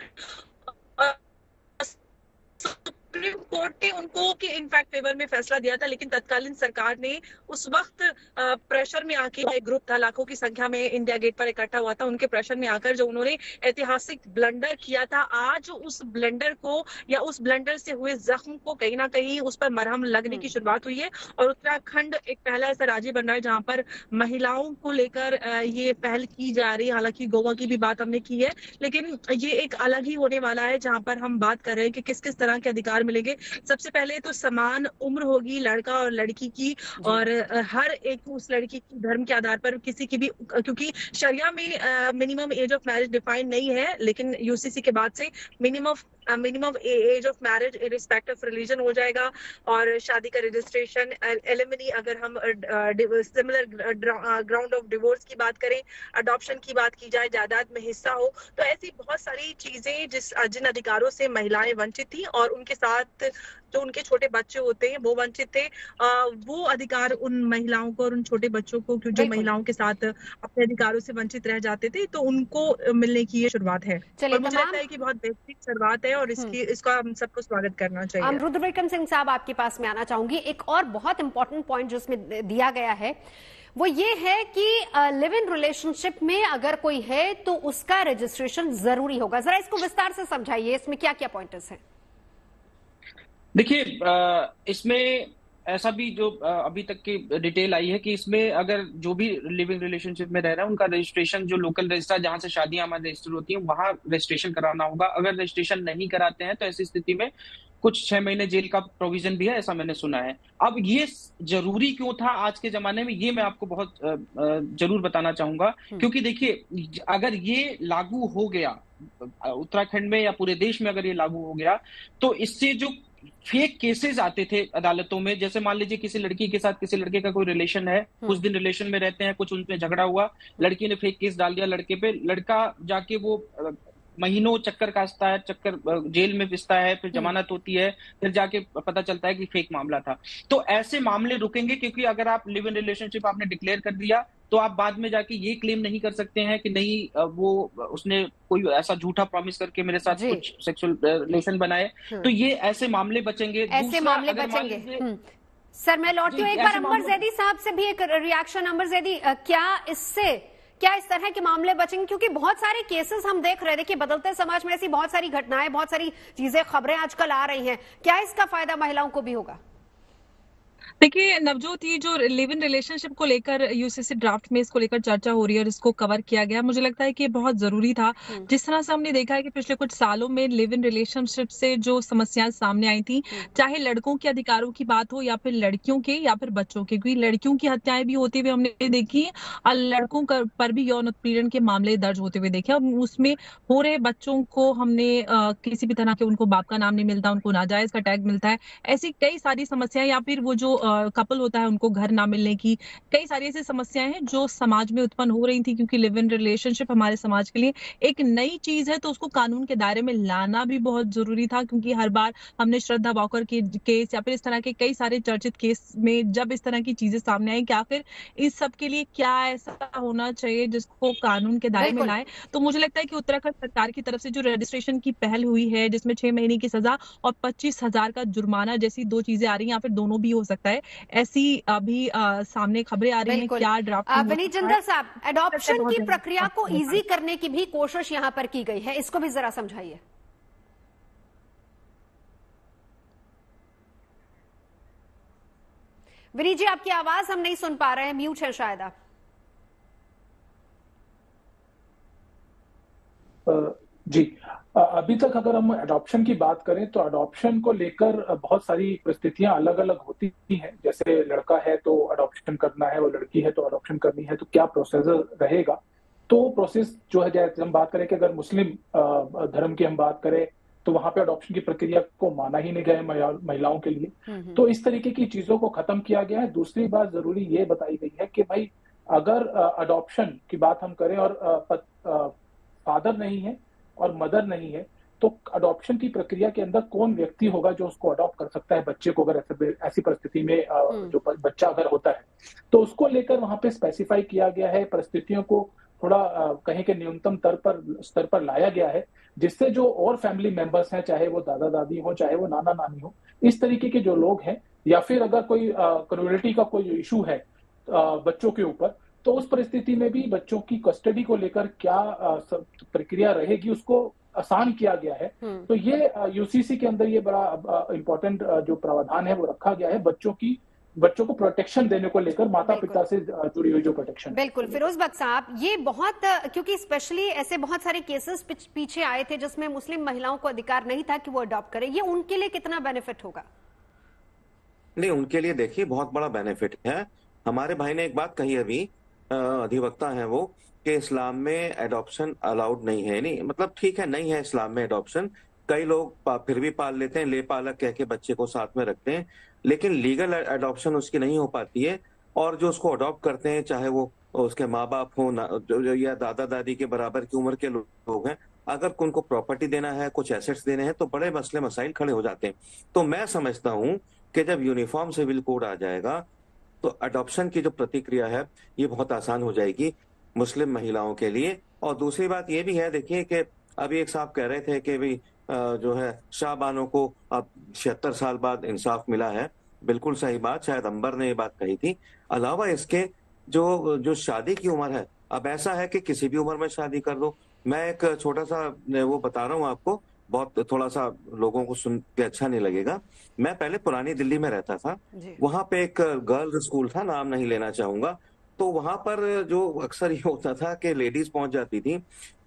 Speaker 10: सुप्रीम कोर्ट ने उनको के इनफैक्ट फेवर में फैसला दिया था, लेकिन तत्कालीन सरकार ने उस वक्त प्रेशर में आके, एक ग्रुप था लाखों की संख्या में इंडिया गेट पर इकट्ठा हुआ था, उनके प्रेशर में आकर जो उन्होंने ऐतिहासिक ब्लंडर किया था, आज उस ब्लंडर को या उस ब्लंडर से हुए जख्म को कहीं ना कहीं उस पर मरहम लगने की शुरुआत हुई है। और उत्तराखंड एक पहला ऐसा राज्य बन रहा है जहां पर महिलाओं को लेकर ये पहल की जा रही है। हालांकि गोवा की भी बात हमने की है, लेकिन ये एक अलग ही होने वाला है जहां पर हम बात कर रहे हैं कि किस किस तरह के अधिकार मिलेंगे। सबसे पहले तो समान उम्र होगी लड़का और लड़की की, और हर एक उस लड़की की धर्म के आधार पर किसी की भी, क्योंकि शरिया में minimum age of marriage define नहीं है, लेकिन UCC के बाद से minimum age of marriage irrespective of religion हो जाएगा। और शादी का रजिस्ट्रेशन, एलिमनी, अगर हम सिमिलर ग्राउंड ऑफ डिवोर्स की बात करें, अडॉप्शन की बात की जाए, जायदाद में हिस्सा हो, तो ऐसी बहुत सारी चीजें जिन अधिकारों से महिलाएं वंचित थी और उनके साथ जो उनके छोटे बच्चे होते हैं वो वंचित थे, वो अधिकार उन महिलाओं को और उन छोटे बच्चों को, जो महिलाओं के साथ अपने अधिकारों से वंचित रह जाते थे, तो उनको मिलने की ये शुरुआत है। और मुझे लगता है कि बहुत बेहतरीन शुरुआत है और इसका हम सबको स्वागत करना चाहिए।
Speaker 1: रुद्र विक्रम सिंह साहब, आपके पास में आना चाहूंगी। एक और बहुत इंपॉर्टेंट पॉइंट जो इसमें दिया गया है वो ये है कि लिव इन रिलेशनशिप में अगर कोई है तो उसका रजिस्ट्रेशन जरूरी होगा। जरा इसको विस्तार से समझाइए, इसमें क्या क्या पॉइंट्स हैं?
Speaker 7: देखिए, इसमें ऐसा भी जो अभी तक की डिटेल आई है कि इसमें अगर जो भी लिविंग रिलेशनशिप में रह रहा है उनका रजिस्ट्रेशन जो लोकल रजिस्टर जहां से शादियां हमारे रजिस्टर होती हैं वहां रजिस्ट्रेशन कराना होगा। अगर रजिस्ट्रेशन नहीं कराते हैं तो ऐसी स्थिति में कुछ 6 महीने जेल का प्रोविजन भी है, ऐसा मैंने सुना है। अब ये जरूरी क्यों था आज के जमाने में, ये मैं आपको बहुत जरूर बताना चाहूंगा। क्योंकि देखिए, अगर ये लागू हो गया उत्तराखंड में या पूरे देश में, अगर ये लागू हो गया तो इससे जो फेक केसेस आते थे अदालतों में, जैसे मान लीजिए किसी लड़की के साथ किसी लड़के का कोई रिलेशन है, कुछ दिन रिलेशन में रहते हैं, कुछ उनमें झगड़ा हुआ, लड़की ने फेक केस डाल दिया लड़के पे, लड़का जाके वो महीनों चक्कर काटता है, जेल में पिसता है, फिर जमानत होती है, फिर जाके पता चलता है कि फेक मामला था। तो ऐसे मामले रुकेंगे, क्योंकि अगर आप लिव इन रिलेशनशिप आपने डिक्लेयर कर दिया तो आप बाद में जाके ये क्लेम नहीं कर सकते हैं कि नहीं वो उसने कोई ऐसा झूठा प्रॉमिस करके मेरे साथ कुछ सेक्सुअल रिलेशन बनाए। तो ये ऐसे मामले बचेंगे,
Speaker 1: ऐसे मामले बचेंगे। सर, मैं लौटती हूँ एक बार अंबर जैदी साहब से भी एक रिएक्शन। अंबर जैदी, क्या इस तरह के मामले बचेंगे? क्योंकि बहुत सारे केसेस हम देख रहे हैं, देखिए बदलते समाज में ऐसी बहुत सारी घटनाएं, बहुत सारी चीजें, खबरें आजकल आ रही हैं, क्या इसका फायदा महिलाओं को भी होगा?
Speaker 10: देखिए नवजोत, ये जो लिव इन रिलेशनशिप को लेकर यूसीसी ड्राफ्ट में इसको लेकर चर्चा हो रही है और इसको कवर किया गया, मुझे लगता है कि ये बहुत जरूरी था। जिस तरह से हमने देखा है कि पिछले कुछ सालों में लिव इन रिलेशनशिप से जो समस्याएं सामने आई थी, चाहे लड़कों के अधिकारों की बात हो या फिर लड़कियों के या फिर बच्चों के, क्योंकि लड़कियों की हत्याएं भी होती हुई हमने देखी है और लड़कों पर भी यौन उत्पीड़न के मामले दर्ज होते हुए देखे। अब उसमें हो रहे बच्चों को हमने किसी भी तरह के, उनको बाप का नाम नहीं मिलता, उनको नाजायज का टैग मिलता है, ऐसी कई सारी समस्याएं, या फिर वो जो कपल होता है उनको घर ना मिलने की कई सारी ऐसी समस्याएं हैं जो समाज में उत्पन्न हो रही थी। क्योंकि लिव इन रिलेशनशिप हमारे समाज के लिए एक नई चीज है, तो उसको कानून के दायरे में लाना भी बहुत जरूरी था। क्योंकि हर बार हमने श्रद्धा वाकर के केस या फिर इस तरह के कई सारे चर्चित केस में जब इस तरह की चीजें सामने आई कि आखिर इस सब के लिए क्या ऐसा होना चाहिए जिसको कानून के दायरे में लाए, तो मुझे लगता है कि उत्तराखंड सरकार की तरफ से जो रजिस्ट्रेशन की पहल हुई है, जिसमें 6 महीने की सजा और 25,000 का जुर्माना जैसी 2 चीजें आ रही हैं, या फिर दोनों भी हो सकता है, ऐसी अभी सामने खबरें आ रही हैं। क्या ड्राफ्ट
Speaker 1: विनीत जिंदल साहब, एडॉप्शन की प्रक्रिया को इजी करने की भी कोशिश यहां पर की गई है, इसको भी जरा समझाइए। विनीत जी, आपकी आवाज हम नहीं सुन पा रहे हैं, म्यूट है शायद आप।
Speaker 8: जी, अभी तक अगर हम अडॉप्शन की बात करें तो अडॉप्शन को लेकर बहुत सारी परिस्थितियां अलग अलग होती हैं। जैसे लड़का है तो अडॉप्शन करना है, और लड़की है तो अडॉप्शन करनी है, तो क्या प्रोसेसर रहेगा। तो प्रोसेस जो है, जैसे हम बात करें कि अगर मुस्लिम धर्म की हम बात करें तो वहां पे अडॉप्शन की प्रक्रिया को माना ही नहीं गया है महिलाओं के लिए। तो इस तरीके की चीजों को खत्म किया गया है। दूसरी बात जरूरी ये बताई गई है कि भाई अगर अडॉप्शन की बात हम करें और फादर नहीं है और मदर नहीं है, तो अडॉप्शन की प्रक्रिया के अंदर कौन व्यक्ति होगा जो उसको अडॉप्ट कर सकता है बच्चे को, अगर ऐसी परिस्थिति में जो बच्चा अगर होता है, तो उसको लेकर वहां पे स्पेसिफाई किया गया है। परिस्थितियों को थोड़ा कहीं के न्यूनतम स्तर पर लाया गया है, जिससे जो और फैमिली मेंबर्स हैं, चाहे वो दादा दादी हो, चाहे वो नाना नानी हो, इस तरीके के जो लोग हैं, या फिर अगर कोई कम्युनिटी का कोई इशू है बच्चों के ऊपर, तो उस परिस्थिति में भी बच्चों की कस्टडी को लेकर क्या प्रक्रिया रहेगी उसको आसान किया गया है। तो ये यूसीसी के अंदर ये बड़ा इम्पोर्टेंट जो प्रावधान है वो रखा गया है, बच्चों को प्रोटेक्शन देने को लेकर, माता पिता से जुड़ी हुई जो प्रोटेक्शन।
Speaker 1: बिल्कुल फिरोज बख्श साहब, ये बहुत, क्योंकि स्पेशली ऐसे बहुत सारे केसेस पीछे आए थे जिसमें मुस्लिम महिलाओं को अधिकार नहीं था कि वो अडॉप्ट करें, ये उनके लिए कितना बेनिफिट होगा?
Speaker 9: नहीं, उनके लिए देखिए बहुत बड़ा बेनिफिट है। हमारे भाई ने एक बात कही अभी, अधिवक्ता है वो, कि इस्लाम में एडॉप्शन अलाउड नहीं है। नहीं मतलब ठीक है, नहीं है इस्लाम में एडॉप्शन, कई लोग फिर भी पाल लेते हैं, ले पालक कह के बच्चे को साथ में रखते हैं, लेकिन लीगल एडॉप्शन उसकी नहीं हो पाती है। और जो उसको अडॉप्ट करते हैं, चाहे वो उसके माँ बाप हो या दादा दादी के बराबर की उम्र के लोग हैं, अगर उनको प्रॉपर्टी देना है, कुछ एसेट्स देने हैं, तो बड़े मसले मसाइल खड़े हो जाते हैं। तो मैं समझता हूँ कि जब यूनिफॉर्म सिविल कोड आ जाएगा तो अडॉप्शन की जो प्रतिक्रिया है ये बहुत आसान हो जाएगी मुस्लिम महिलाओं के लिए। और दूसरी बात ये भी है, देखिए कि अभी एक साहब कह रहे थे कि भाई जो है शाहबानों को अब 76 साल बाद इंसाफ मिला है। बिल्कुल सही बात, शायद अंबर ने ये बात कही थी। अलावा इसके जो शादी की उम्र है, अब ऐसा है कि किसी भी उम्र में शादी कर दो। मैं एक छोटा सा वो बता रहा हूँ आपको, बहुत थोड़ा सा लोगों को सुन के अच्छा नहीं लगेगा। मैं पहले पुरानी दिल्ली में रहता था, वहां पे एक गर्ल्स स्कूल था, नाम नहीं लेना चाहूंगा। तो वहां पर जो अक्सर ये होता था कि लेडीज पहुंच जाती थी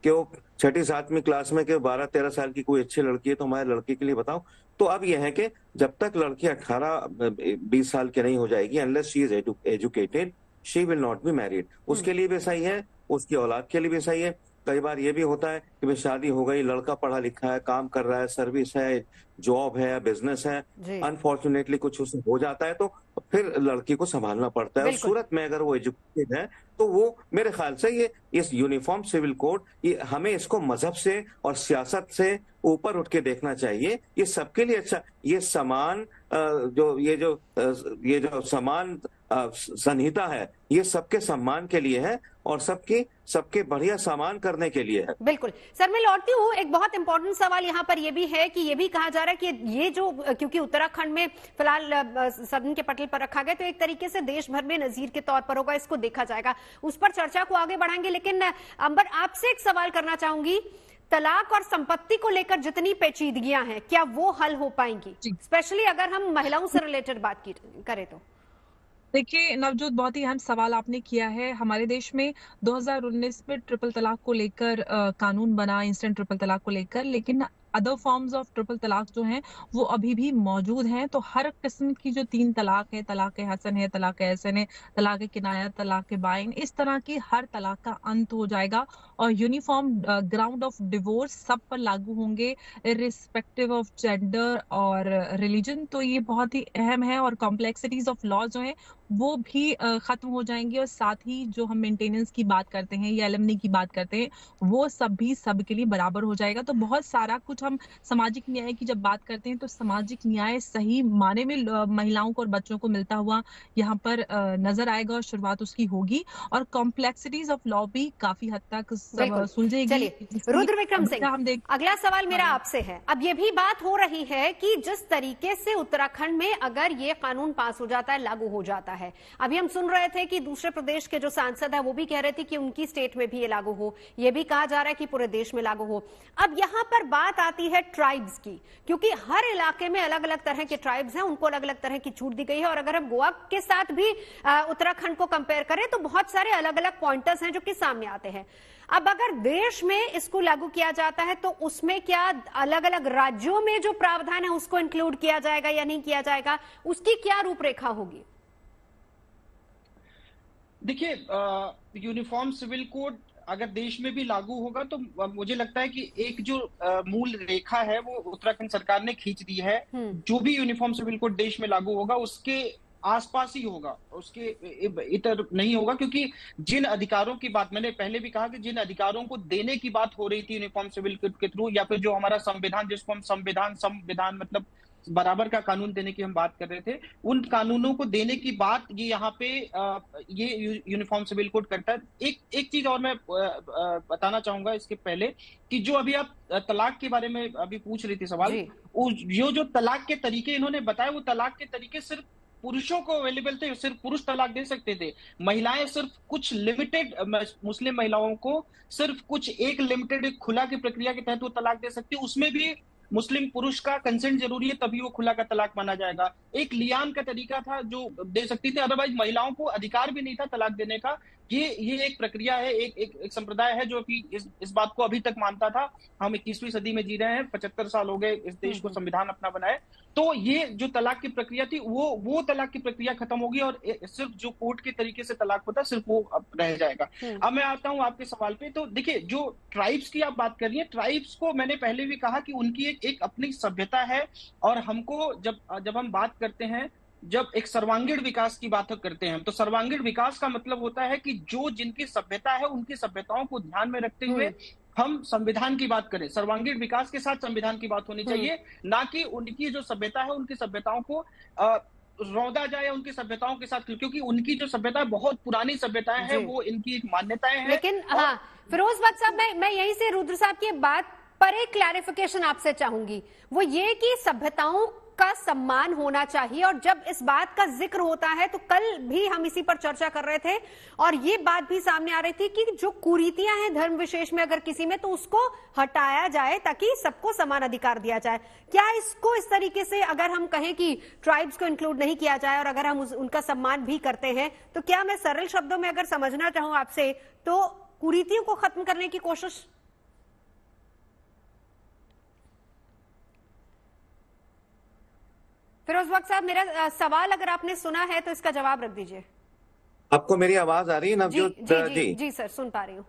Speaker 9: कि वो 6ठी 7वीं क्लास में कि 12-13 साल की कोई अच्छी लड़की है तो हमारे लड़के के लिए बताओ। तो अब यह है कि जब तक लड़की 18-20 साल की नहीं हो जाएगी, unless she is educated, she will not be married. उसके लिए भी सही है, उसकी औलाद के लिए भी सही है। कई बार ये भी होता है कि भाई शादी हो गई, लड़का पढ़ा लिखा है, काम कर रहा है, सर्विस है, जॉब है, बिजनेस है, अनफॉर्चुनेटली कुछ उससे हो जाता है तो फिर लड़की को संभालना पड़ता है। और सूरत में अगर वो एजुकेटेड है तो वो मेरे ख्याल से ये इस यूनिफॉर्म सिविल कोड, ये हमें इसको मजहब से और सियासत से ऊपर उठ के देखना चाहिए। ये सबके लिए अच्छा, ये समान ये जो समान संहिता है, ये सबके सम्मान के लिए है और सबके बढ़िया सामान करने के लिए है।
Speaker 1: बिल्कुल सर, मैं लौटती हूँ। एक बहुत इंपॉर्टेंट सवाल यहाँ पर यह भी है कि ये भी कहा जा रहा है कि ये जो, क्योंकि उत्तराखंड में फिलहाल सदन के पटल पर रखा गया, तो एक तरीके से देश भर में नजीर के तौर पर होगा, इसको देखा जाएगा, उस पर चर्चा को आगे बढ़ाएंगे। लेकिन अंबर, आपसे एक सवाल करना चाहूंगी, तलाक और संपत्ति को लेकर जितनी पेचीदगियां हैं, क्या वो हल हो पाएंगी, स्पेशली अगर हम महिलाओं से रिलेटेड बात करें तो?
Speaker 10: देखिए नवजोत, बहुत ही अहम सवाल आपने किया है। हमारे देश में 2019 में ट्रिपल तलाक को लेकर कानून बना, इंस्टेंट ट्रिपल तलाक को लेकर, लेकिन अदर फॉर्म्स ऑफ ट्रिपल तलाक जो हैं वो अभी भी मौजूद हैं। तो हर किस्म की जो 3 तलाक है, तलाक हसन है, तलाक एहसन है, तलाक किनाया, तलाक बाइन, इस तरह की हर तलाक का अंत हो जाएगा और यूनिफॉर्म ग्राउंड ऑफ डिवोर्स सब पर लागू होंगे, इर्रिस्पेक्टिव ऑफ जेंडर और रिलीजन। तो ये बहुत ही अहम है और कॉम्प्लेक्सिटीज ऑफ लॉ जो है वो भी खत्म हो जाएंगे और साथ ही जो हम मेंटेनेंस की बात करते हैं या एलिमनी की बात करते हैं वो सब भी सबके लिए बराबर हो जाएगा। तो बहुत सारा कुछ, हम सामाजिक न्याय की जब बात करते हैं तो सामाजिक न्याय सही माने में महिलाओं को और बच्चों को मिलता हुआ यहाँ पर नजर आएगा और शुरुआत उसकी होगी और कॉम्प्लेक्सिटीज ऑफ लॉ भी काफी हद तक सुलझेगी।
Speaker 1: चलिए रुद्र विक्रम सिंह, अगला सवाल मेरा आपसे है। अब ये भी बात हो रही है कि जिस तरीके से उत्तराखंड में अगर ये कानून पास हो जाता है, लागू हो जाता है, अभी हम सुन रहे थे कि दूसरे प्रदेश के जो सांसद है वो भी कह रहे थे कि उनकी स्टेट में भी ये लागू हो, ये भी कहा जा रहा है कि पूरे देश में लागू हो। अब यहां पर बात आती है ट्राइब्स की, क्योंकि हर इलाके में अलग अलग तरह के ट्राइब्स हैं, उनको अलग अलग तरह की छूट दी गई है। और अगर हम गोवा के साथ भी उत्तराखंड को कंपेयर करें तो बहुत सारे अलग अलग पॉइंटर्स हैं जो कि सामने आते हैं। अब अगर देश में इसको लागू किया जाता है तो उसमें क्या अलग अलग राज्यों में जो प्रावधान है उसको इंक्लूड किया जाएगा या नहीं किया जाएगा, उसकी क्या रूपरेखा होगी?
Speaker 7: देखिए, यूनिफॉर्म सिविल कोड अगर देश में भी लागू होगा तो मुझे लगता है कि एक जो मूल रेखा है वो उत्तराखंड सरकार ने खींच दी है। जो भी यूनिफॉर्म सिविल कोड देश में लागू होगा उसके आसपास ही होगा, उसके इतर नहीं होगा, क्योंकि जिन अधिकारों की बात मैंने पहले भी कहा कि जिन अधिकारों को देने की बात हो रही थी यूनिफॉर्म सिविल कोड के थ्रू, या फिर जो हमारा संविधान, जिसको हम संविधान मतलब बराबर का कानून देने की हम बात कर रहे थे, उन कानूनों को देने की बात ये यहाँ पे ये यूनिफॉर्म सिविल कोड करता है। एक चीज और मैं बताना चाहूंगा इसके पहले कि जो अभी आप तलाक के बारे में अभी पूछ रही थी सवाल, जो तलाक के तरीके इन्होंने बताया वो तलाक के तरीके सिर्फ पुरुषों को अवेलेबल थे, सिर्फ पुरुष तलाक दे सकते थे। महिलाएं सिर्फ कुछ लिमिटेड, मुस्लिम महिलाओं को सिर्फ कुछ एक लिमिटेड खुला की प्रक्रिया के तहत वो तलाक दे सकती है, उसमें भी मुस्लिम पुरुष का कंसेंट जरूरी है, तभी वो खुला का तलाक माना जाएगा। एक लियान का तरीका था जो दे सकती थी, अदरवाइज महिलाओं को अधिकार भी नहीं था तलाक देने का। ये एक प्रक्रिया है, एक संप्रदाय है जो कि इस बात को अभी तक मानता था। हम 21वीं सदी में जी रहे हैं, 75 साल हो गए इस देश को संविधान अपना बनाए। तो ये जो तलाक की प्रक्रिया थी वो तलाक की प्रक्रिया खत्म होगी और सिर्फ जो कोर्ट के तरीके से तलाक होता सिर्फ वो अब रह जाएगा। अब मैं आता हूं आपके सवाल पे। तो देखिए, जो ट्राइब्स की आप बात कर रही है, ट्राइब्स को मैंने पहले भी कहा कि उनकी एक अपनी सभ्यता है और हमको जब हम बात करते हैं, जब एक सर्वांगीण विकास की बात करते हैं तो सर्वांगीण विकास का मतलब होता है कि जो जिनकी सभ्यता है उनकी सभ्यताओं को ध्यान में रखते हुए हम संविधान की बात करें। सर्वांगीण विकास के साथ संविधान की बात होनी चाहिए, ना कि उनकी जो सभ्यता है उनकी सभ्यताओं को रौंदा जाए उनकी सभ्यताओं के साथ, क्योंकि उनकी जो सभ्यता है बहुत पुरानी सभ्यताएं हैं, वो इनकी एक मान्यताएं हैं।
Speaker 1: लेकिन हाँ, फिरोज भट्ट साहब, मैं यहीं से रुद्र साहब की बात पर एक क्लैरिफिकेशन आपसे चाहूंगी, वो ये कि सभ्यताओं का सम्मान होना चाहिए। और जब इस बात का जिक्र होता है तो कल भी हम इसी पर चर्चा कर रहे थे और ये बात भी सामने आ रही थी कि जो कुरीतियां हैं धर्म विशेष में अगर किसी में, तो उसको हटाया जाए ताकि सबको समान अधिकार दिया जाए। क्या इसको इस तरीके से अगर हम कहें कि ट्राइब्स को इंक्लूड नहीं किया जाए और अगर हम उनका सम्मान भी करते हैं, तो क्या मैं सरल शब्दों में अगर समझना चाहूं आपसे, तो कुरीतियों को खत्म करने की कोशिश? फिरोज भट्ट साहब, मेरा सवाल अगर आपने सुना है तो इसका जवाब रख दीजिए।
Speaker 9: आपको मेरी आवाज आ रही है नवजोत जी?
Speaker 1: जी सर, सुन पा रही हूँ।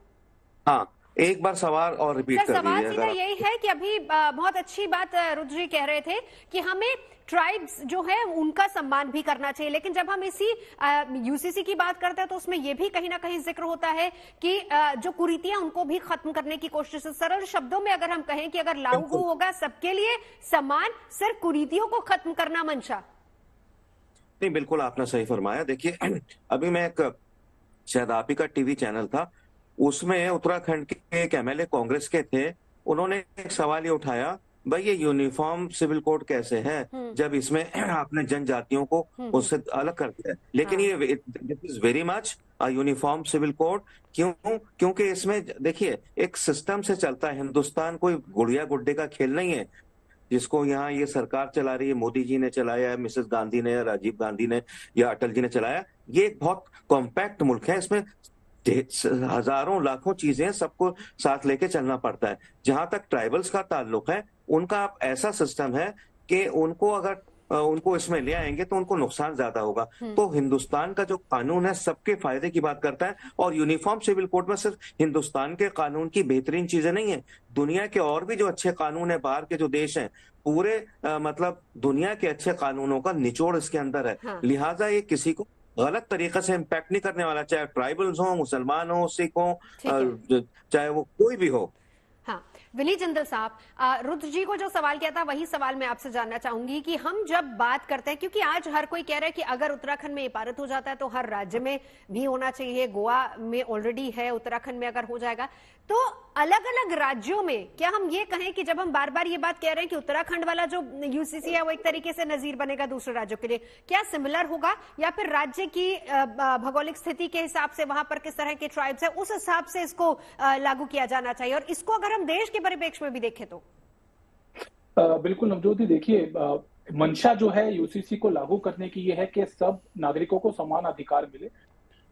Speaker 9: हाँ, एक बार सवाल और रिपीट कर दीजिए।
Speaker 1: सवाल सीधा यही है कि अभी बहुत अच्छी बात रुद्र जी कह रहे थे कि हमें ट्राइब्स जो है उनका सम्मान भी करना चाहिए, लेकिन जब हम इसी यूसीसी की बात करते हैं तो उसमें यह भी कहीं ना कहीं जिक्र होता है कि जो कुरीतियां उनको भी खत्म करने की कोशिश है। सरल शब्दों में अगर हम कहें कि अगर लागू होगा सबके लिए समान, सिर्फ कुरीतियों को खत्म करना मंशा?
Speaker 9: नहीं, बिल्कुल आपने सही फरमाया। देखिए, अभी मैं शायद आप ही का टीवी चैनल था, उसमें उत्तराखंड के एक एमएलए कांग्रेस के थे, उन्होंने एक सवाल ये उठाया, भाई ये यूनिफॉर्म सिविल कोड कैसे है जब इसमें आपने जनजातियों को उससे अलग कर दिया है। लेकिन ये this is very much uniform civil code. क्योंकि इसमें देखिए एक सिस्टम से चलता है हिंदुस्तान, कोई गुड़िया गुड्डे का खेल नहीं है जिसको यहाँ ये सरकार चला रही है, मोदी जी ने चलाया है, मिसेस गांधी ने, राजीव गांधी ने या अटल जी ने चलाया। ये एक बहुत कॉम्पैक्ट मुल्क है, इसमें हजारों लाखों चीजें सबको साथ लेके चलना पड़ता है। जहां तक ट्राइबल्स का ताल्लुक है, उनका ऐसा सिस्टम है कि उनको अगर उनको इसमें ले आएंगे तो उनको नुकसान ज्यादा होगा। तो हिंदुस्तान का जो कानून है सबके फायदे की बात करता है, और यूनिफॉर्म सिविल कोड में सिर्फ हिंदुस्तान के कानून की बेहतरीन चीजें नहीं है, दुनिया के और भी जो अच्छे कानून है, बाहर के जो देश हैं, पूरे मतलब दुनिया के अच्छे कानूनों का निचोड़ इसके अंदर है।
Speaker 1: हाँ।
Speaker 9: लिहाजा ये किसी को गलत तरीके से इम्पैक्ट नहीं करने वाला, चाहे ट्राइबल्स हो, मुसलमान हो, सिख हो, चाहे वो कोई भी हो।
Speaker 1: हाँ, विनीत जिंदल साहब, रुद्र जी को जो सवाल किया था वही सवाल मैं आपसे जानना चाहूंगी कि हम जब बात करते हैं, क्योंकि आज हर कोई कह रहा है कि अगर उत्तराखंड में ये पारित हो जाता है तो हर राज्य में भी होना चाहिए, गोवा में ऑलरेडी है, उत्तराखंड में अगर हो जाएगा तो अलग अलग राज्यों में क्या हम ये कहें कि जब हम बार बार ये बात कह रहे हैं कि उत्तराखंड वाला जो यूसीसी है वो एक तरीके से नजीर बनेगा दूसरे राज्यों के लिए, क्या सिमिलर होगा, या फिर राज्य की भौगोलिक स्थिति के हिसाब से वहां पर किस तरह के ट्राइब्स है उस हिसाब से इसको लागू किया जाना चाहिए? और इसको अगर हम देश के परिप्रेक्ष्य में भी देखें तो
Speaker 8: बिल्कुल नवज्योति, देखिए मंशा जो है यूसीसी को लागू करने की ये है कि सब नागरिकों को समान अधिकार मिले,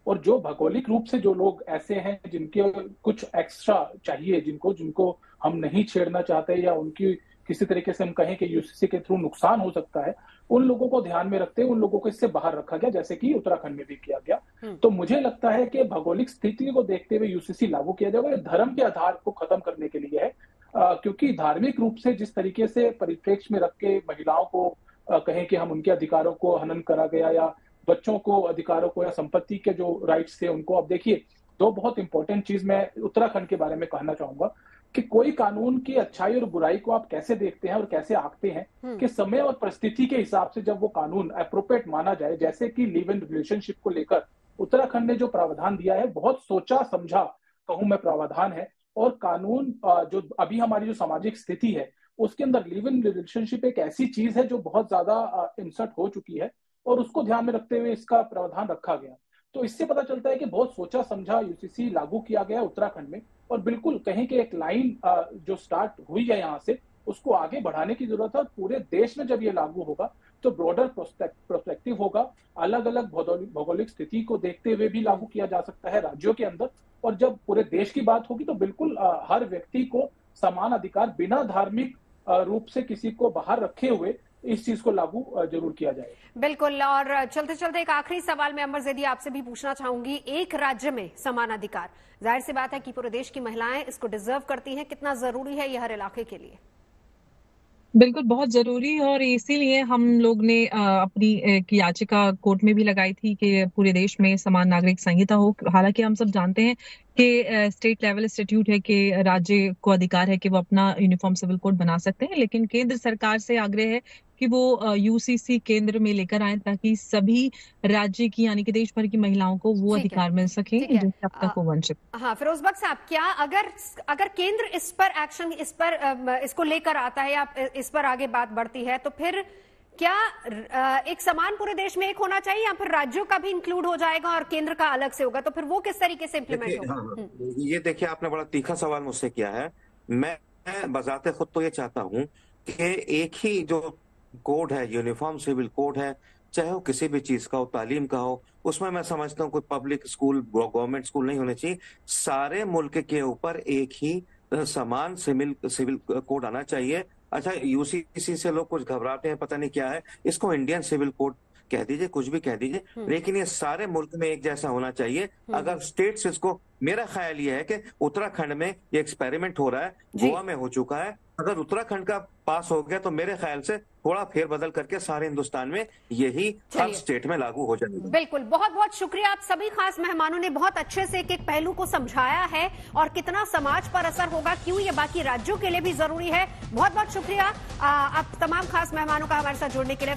Speaker 8: और जो भौगोलिक रूप से जो लोग ऐसे हैं जिनके कुछ एक्स्ट्रा चाहिए, जिनको हम नहीं छेड़ना चाहते, या उनकी किसी तरीके से हम कहें कि यूसीसी के थ्रू नुकसान हो सकता है, उन लोगों को ध्यान में रखते हुए उन लोगों को इससे बाहर रखा गया, जैसे कि उत्तराखंड में भी किया गया। तो मुझे लगता है कि भौगोलिक स्थिति को देखते हुए यूसीसी लागू किया जाएगा। धर्म के आधार को खत्म करने के लिए है, क्योंकि धार्मिक रूप से जिस तरीके से परिप्रेक्ष्य में रख के महिलाओं को कहें कि हम उनके अधिकारों को हनन करा गया, या बच्चों को अधिकारों को, या संपत्ति के जो राइट्स थे उनको, अब देखिए दो बहुत इंपॉर्टेंट चीज मैं उत्तराखंड के बारे में कहना चाहूंगा कि कोई कानून की अच्छाई और बुराई को आप कैसे देखते हैं और कैसे आंकते हैं कि समय और परिस्थिति के हिसाब से जब वो कानून एप्रोप्रिएट माना जाए, जैसे कि लिव इन रिलेशनशिप को लेकर उत्तराखंड ने जो प्रावधान दिया है, बहुत सोचा समझा कहूं मैं प्रावधान है, और कानून जो अभी हमारी जो सामाजिक स्थिति है उसके अंदर लिव इन रिलेशनशिप एक ऐसी चीज है जो बहुत ज्यादा इंसर्ट हो चुकी है, और उसको ध्यान में रखते हुए इसका प्रावधान रखा गया। तो इससे पता चलता है कि बहुत सोचा समझा यूसीसी लागू किया गया उत्तराखंड में, और बिल्कुल कहें कि एक लाइन जो स्टार्ट हुई है यहाँ से उसको आगे बढ़ाने की जरूरत है। पूरे देश में जब ये लागू होगा तो ब्रॉडर प्रोस्पेक्टिव होगा, अलग अलग भौगोलिक स्थिति को देखते हुए भी लागू किया जा सकता है राज्यों के अंदर, और जब पूरे देश की बात होगी तो बिल्कुल हर व्यक्ति को समान अधिकार, बिना धार्मिक रूप से किसी को बाहर रखे हुए इस चीज को लागू जरूर किया जाए।
Speaker 1: बिल्कुल। और चलते चलते एक आखिरी सवाल मैं अमर ज़ैदी आपसे भी पूछना चाहूंगी, एक राज्य में समान अधिकार, जाहिर सी बात है कि पूरे देश की महिलाएं इसको डिजर्व करती हैं, कितना जरूरी है यह हर इलाके के लिए?
Speaker 11: बिल्कुल बहुत जरूरी है, और इसीलिए हम लोग ने अपनी एक याचिका कोर्ट में भी लगाई थी कि पूरे देश में समान नागरिक संहिता हो। हालांकि हम सब जानते हैं कि स्टेट लेवल इंस्टीट्यूट है कि राज्य को अधिकार है कि वो अपना यूनिफॉर्म सिविल कोड बना सकते हैं, लेकिन केंद्र सरकार से आग्रह है कि वो यूसीसी केंद्र में लेकर आए ताकि सभी राज्य की यानी कि देश भर की महिलाओं को वो अधिकार मिल सके जिनसे अब तक वो वंचित।
Speaker 1: हाँ, फिरोज बख्श साहब, क्या अगर केंद्र इस पर एक्शन इसको लेकर आता है या इस पर आगे बात बढ़ती है तो फिर क्या एक समान पूरे देश में एक होना चाहिए, या फिर राज्यों का भी इंक्लूड हो जाएगा और केंद्र का अलग से होगा, तो फिर वो किस तरीके से इम्प्लीमेंट होगा?
Speaker 9: ये देखिए आपने बड़ा तीखा सवाल मुझसे किया है। मैं बजाते खुद तो ये चाहता हूँ कि एक ही जो कोड है, यूनिफॉर्म सिविल कोड है, चाहे वो किसी भी चीज का हो, तालीम का हो, उसमें मैं समझता हूँ कोई पब्लिक स्कूल, गवर्नमेंट स्कूल नहीं होने चाहिए। सारे मुल्क के ऊपर एक ही समान सिविल कोड आना चाहिए। अच्छा, यूसीसी से लोग कुछ घबराते हैं, पता नहीं क्या है, इसको इंडियन सिविल कोड कह दीजिए, कुछ भी कह दीजिए, लेकिन ये सारे मुल्क में एक जैसा होना चाहिए। अगर स्टेट्स इसको, मेरा ख्याल ये है कि उत्तराखंड में ये एक्सपेरिमेंट हो रहा है, गोवा में हो चुका है, अगर उत्तराखंड का पास हो गया तो मेरे ख्याल से थोड़ा फेरबदल करके सारे हिंदुस्तान में यही हर स्टेट में लागू हो जाएगा।
Speaker 1: बिल्कुल, बहुत बहुत शुक्रिया। आप सभी खास मेहमानों ने बहुत अच्छे से एक एक पहलू को समझाया है, और कितना समाज पर असर होगा, क्यों ये बाकी राज्यों के लिए भी जरूरी है। बहुत बहुत शुक्रिया आप तमाम खास मेहमानों का हमारे साथ जुड़ने के लिए।